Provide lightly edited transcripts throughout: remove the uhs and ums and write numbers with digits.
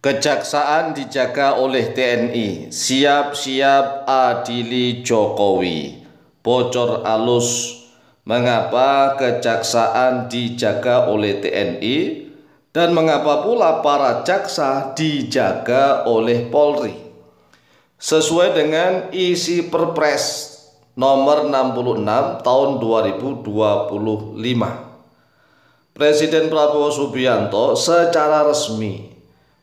Kejaksaan dijaga oleh TNI, siap-siap adili Jokowi. Bocor alus, mengapa kejaksaan dijaga oleh TNI dan mengapa pula para jaksa dijaga oleh Polri? Sesuai dengan isi Perpres nomor 66 tahun 2025, Presiden Prabowo Subianto secara resmi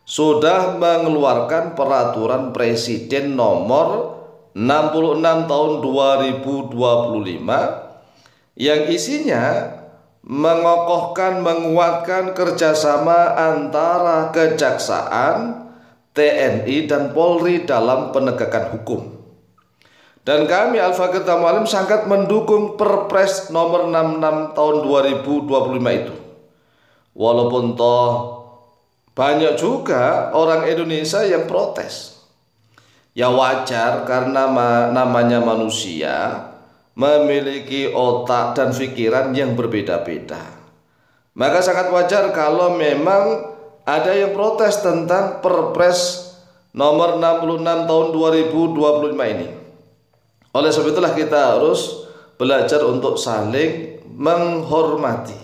sudah mengeluarkan peraturan Presiden nomor 66 tahun 2025 yang isinya mengokohkan, menguatkan kerjasama antara kejaksaan, TNI, dan Polri dalam penegakan hukum. Dan kami Al-Fakir Tamualim sangat mendukung Perpres nomor 66 tahun 2025 itu. Walaupun toh banyak juga orang Indonesia yang protes. Ya wajar, karena namanya manusia memiliki otak dan pikiran yang berbeda-beda. Maka sangat wajar kalau memang ada yang protes tentang Perpres nomor 66 tahun 2025 ini. Oleh sebab itulah kita harus belajar untuk saling menghormati,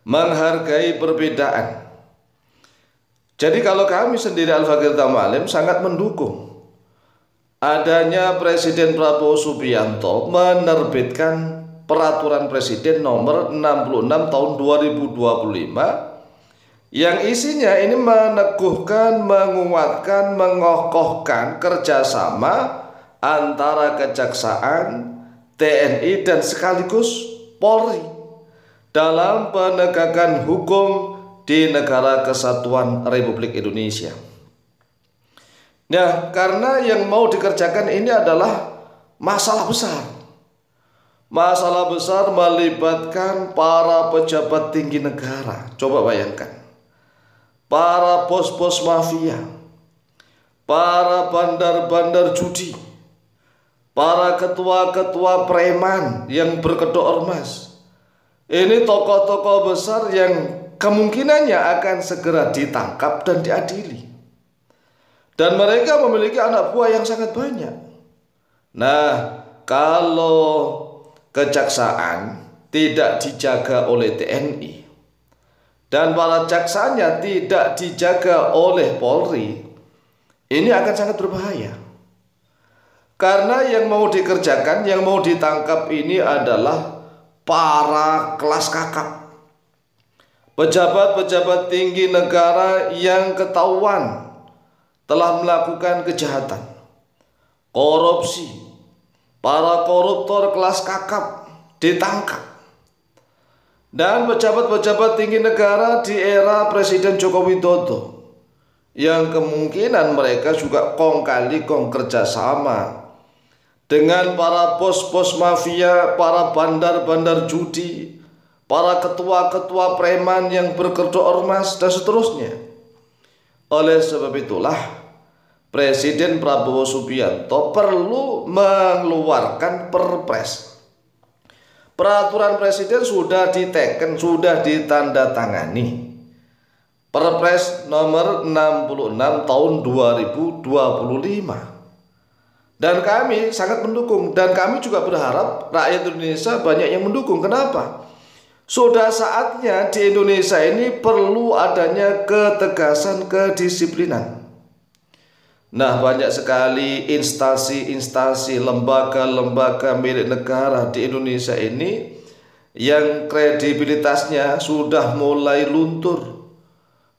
menghargai perbedaan. Jadi kalau kami sendiri Al-Fakir Tamualim sangat mendukung adanya Presiden Prabowo Subianto menerbitkan peraturan Presiden nomor 66 tahun 2025 yang isinya ini meneguhkan, menguatkan, mengokohkan kerjasama antara kejaksaan, TNI, dan sekaligus Polri dalam penegakan hukum di negara kesatuan Republik Indonesia. Nah, karena yang mau dikerjakan ini adalah masalah besar. Masalah besar melibatkan para pejabat tinggi negara. Coba bayangkan. Para bos-bos mafia, para bandar-bandar judi, para ketua-ketua preman yang berkedok ormas. Ini tokoh-tokoh besar yang kemungkinannya akan segera ditangkap dan diadili. Dan mereka memiliki anak buah yang sangat banyak. Nah, kalau kejaksaan tidak dijaga oleh TNI dan para jaksanya tidak dijaga oleh Polri, ini akan sangat berbahaya. Karena yang mau dikerjakan, yang mau ditangkap ini adalah para kelas kakap, pejabat-pejabat tinggi negara yang ketahuan telah melakukan kejahatan, korupsi. Para koruptor kelas kakap ditangkap. Dan pejabat-pejabat tinggi negara di era Presiden Joko Widodo yang kemungkinan mereka juga kong kali kong kerjasama dengan para bos-bos mafia, para bandar-bandar judi, para ketua-ketua preman yang berkedok ormas, dan seterusnya. Oleh sebab itulah Presiden Prabowo Subianto perlu mengeluarkan Perpres. Peraturan Presiden sudah diteken, sudah ditandatangani. Perpres nomor 66 tahun 2025. Dan kami sangat mendukung, dan kami juga berharap rakyat Indonesia banyak yang mendukung. Kenapa? Sudah saatnya di Indonesia ini perlu adanya ketegasan, kedisiplinan. Nah, banyak sekali instansi-instansi, lembaga-lembaga milik negara di Indonesia ini yang kredibilitasnya sudah mulai luntur.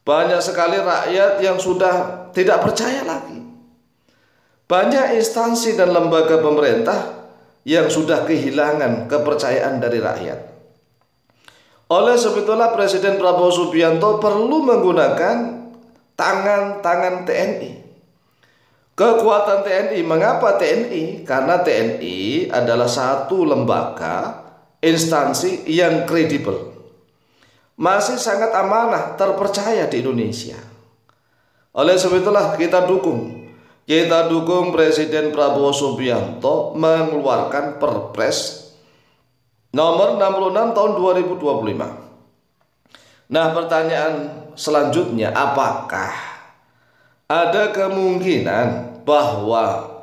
Banyak sekali rakyat yang sudah tidak percaya lagi. Banyak instansi dan lembaga pemerintah yang sudah kehilangan kepercayaan dari rakyat. Oleh sebab itulah Presiden Prabowo Subianto perlu menggunakan tangan-tangan TNI. Kekuatan TNI. Mengapa TNI? Karena TNI adalah satu lembaga, instansi yang kredibel, masih sangat amanah, terpercaya di Indonesia. Oleh sebab itulah kita dukung Presiden Prabowo Subianto mengeluarkan Perpres nomor 66 tahun 2025. Nah, pertanyaan selanjutnya, apakah ada kemungkinan bahwa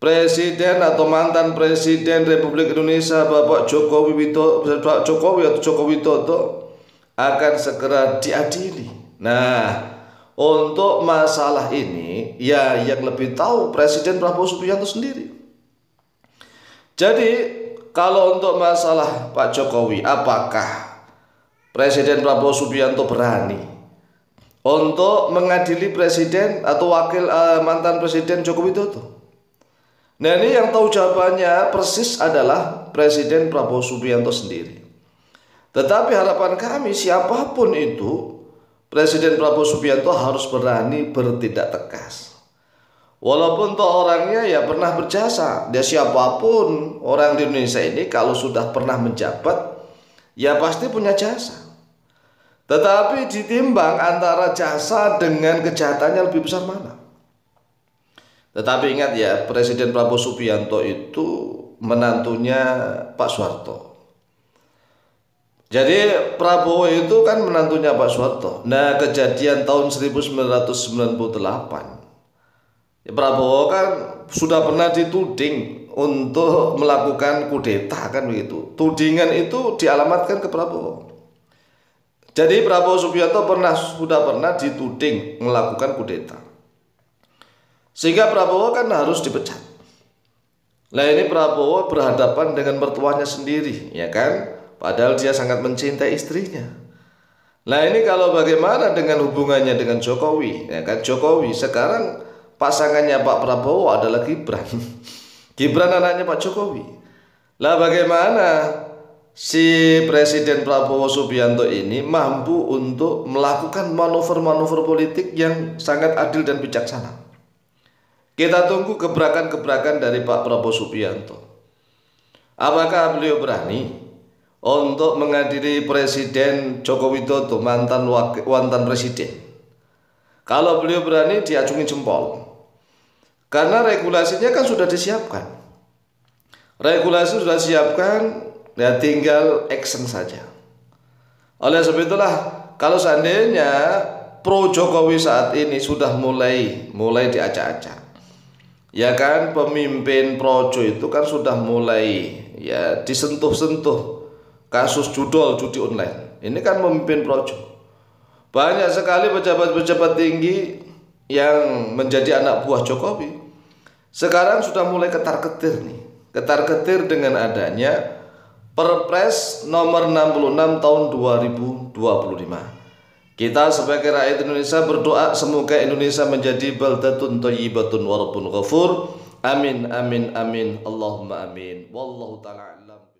Presiden atau mantan Presiden Republik Indonesia Bapak Jokowi Widodo akan segera diadili. Nah, untuk masalah ini ya yang lebih tahu Presiden Prabowo Subianto sendiri. Jadi kalau untuk masalah Pak Jokowi, apakah Presiden Prabowo Subianto berani untuk mengadili Presiden atau wakil mantan Presiden Joko Widodo? Nah, ini yang tahu jawabannya persis adalah Presiden Prabowo Subianto sendiri. Tetapi harapan kami siapapun itu, Presiden Prabowo Subianto harus berani bertindak tegas. Walaupun toh orangnya ya pernah berjasa, dia siapapun orang di Indonesia ini kalau sudah pernah menjabat, ya pasti punya jasa. Tetapi ditimbang antara jasa dengan kejahatannya lebih besar mana? Tetapi ingat ya, Presiden Prabowo Subianto itu menantunya Pak Soeharto. Jadi Prabowo itu kan menantunya Pak Soeharto. Nah, kejadian tahun 1998, Prabowo kan sudah pernah dituding untuk melakukan kudeta kan begitu. Tudingan itu dialamatkan ke Prabowo. Jadi Prabowo Subianto sudah pernah dituding melakukan kudeta. Sehingga Prabowo kan harus dipecat. Nah, ini Prabowo berhadapan dengan mertuanya sendiri, ya kan? Padahal dia sangat mencintai istrinya. Nah, ini kalau bagaimana dengan hubungannya dengan Jokowi? Ya kan, Jokowi sekarang pasangannya Pak Prabowo adalah Gibran. Gibran anaknya Pak Jokowi. Lah bagaimana si Presiden Prabowo Subianto ini mampu untuk melakukan manuver-manuver politik yang sangat adil dan bijaksana? Kita tunggu gebrakan-gebrakan dari Pak Prabowo Subianto. Apakah beliau berani untuk menghadiri Presiden Joko Widodo, mantan presiden? Kalau beliau berani, diacungin jempol. Karena regulasinya kan sudah disiapkan. Regulasi sudah disiapkan, ya tinggal action saja. Oleh sebab itulah, kalau seandainya pro Jokowi saat ini sudah mulai diacak-acak, ya kan, pemimpin projo itu kan sudah mulai ya disentuh-sentuh kasus judi online. Ini kan pemimpin projo. Banyak sekali pejabat-pejabat tinggi yang menjadi anak buah Jokowi sekarang sudah mulai ketar-ketir nih. Ketar-ketir dengan adanya Perpres nomor 66 tahun 2025. Kita sebagai rakyat Indonesia berdoa semoga Indonesia menjadi baldatun thayyibatun wa rabbun ghafur. Amin amin amin. Allahumma amin. Wallahu ta'ala a'lam.